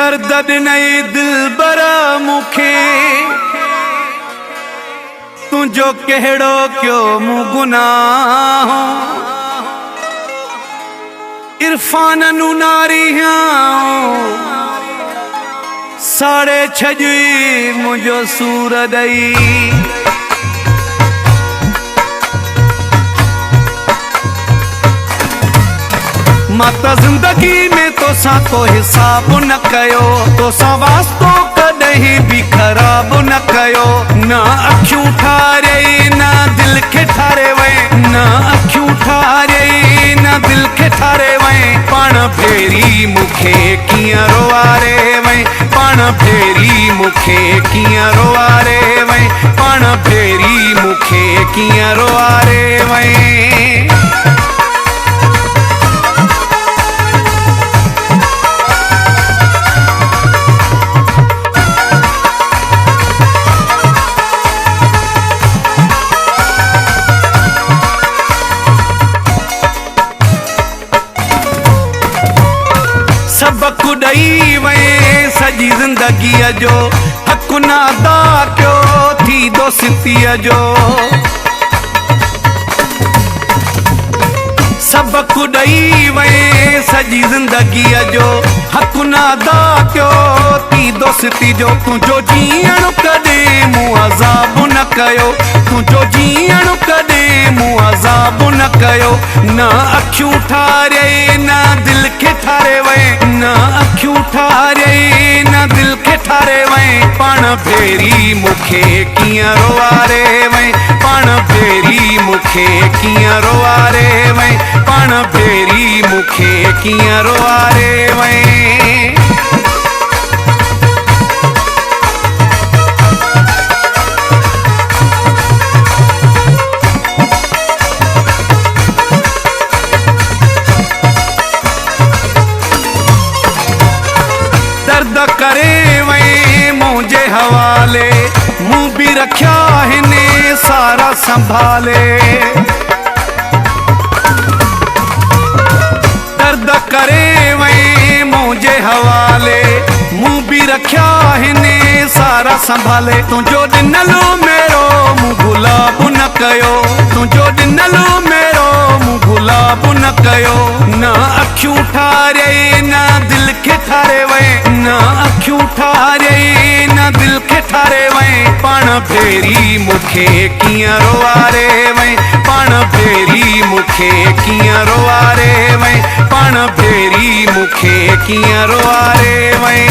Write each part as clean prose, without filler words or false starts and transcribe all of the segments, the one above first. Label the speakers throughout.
Speaker 1: दर्द ॾिनई दिलबरा मूंखे तुंहिंजो कहिड़ो कयो मूं गुनाह इरफान नू नारी साड़े छॼी मुंहिंजो सूर ॾई मां त ज़िंदगी में तोसां को हिसाब न कयो तोसां वास्तो कॾहिं बि ख़राब न कयो न अखियूं ठारियई न दिल खे ठारे वए न अखियूं ठारियई न दिल खे ठारे वए पाण फेरी मूंखे कीअं रोआरे वए पाण फेरी मूंखे कीअं रोआरे वए पाण फेरी मूंखे कीअं रोआरे वए सबक ॾई वए सॼी ज़िंदगीअ जो हक़ न अदा कयो थी दोस्तीअ जो सबक ॾई वए सॼी ज़िंदगीअ जो हक़ न अदा कयो थी दोस्ती जो तुंहिंजो जीअण कॾहिं मूं अज़ाब न कयो तुंहिंजो जीअण कॾहिं मूं अज़ाब न कयो न अखियूं ठारियई न दिल खे ठारे वए न अखियूं ठारियई न दिल खे ठारे वए पाण फेरी मूंखे कीअं रोआरे वए पाण फेरी मूंखे कीअं रोआरे वए पाण फेरी मूंखे कीअं रोआरे वए दर्द करे वए मुंहिंजे हवाले मूं बि रखिया हिने सारा संभाले दर्द करे वए मुंहिंजे हवाले मूं बि रखिया हिने सारा संभाले तुंहिंजो ॾिनलो मेरो मूं गुलाब न कयो तुंहिंजो ॾिनलो मेरो मूं गुलाब न कयो न अखियूं ठारियई न दिल खे ठारे वए न अखियूं ठारियई न दिल खे ठारे वए पाण फेरी मूंखे कीअं रोआरे वए पाण फेरी मूंखे कीअं रोआरे वए पाण फेरी मूंखे कीअं रोआरे वए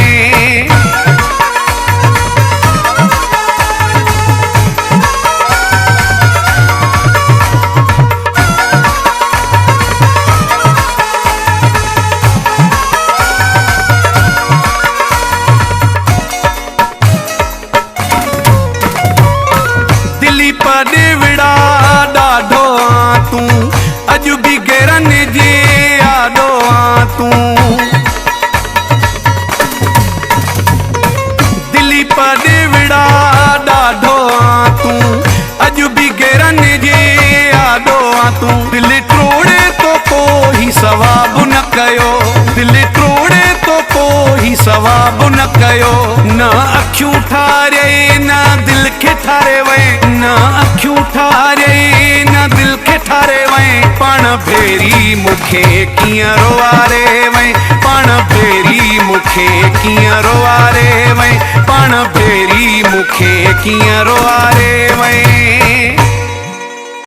Speaker 1: ॾेविड़ा ॾाढो तूं अॼु बि गेरनि जे आॾो तूं दिलीप ॾेविड़ा ॾाढो तूं अॼु बि गेरनि जे आॾो तूं दिलि टोड़े तो कोई सवाब न कयो दिलि टोड़े तो कोई सवाब न कयो न अखियूं ठारियई न दिल खे ठारे वए न अखियूं ठारियई न दिल खे ठारे वए पाण फेरी मूंखे कीअं रोआरे वए पाण फेरी मूंखे कीअं रोआरे वए पाण फेरी मूंखे कीअं रोआरे वए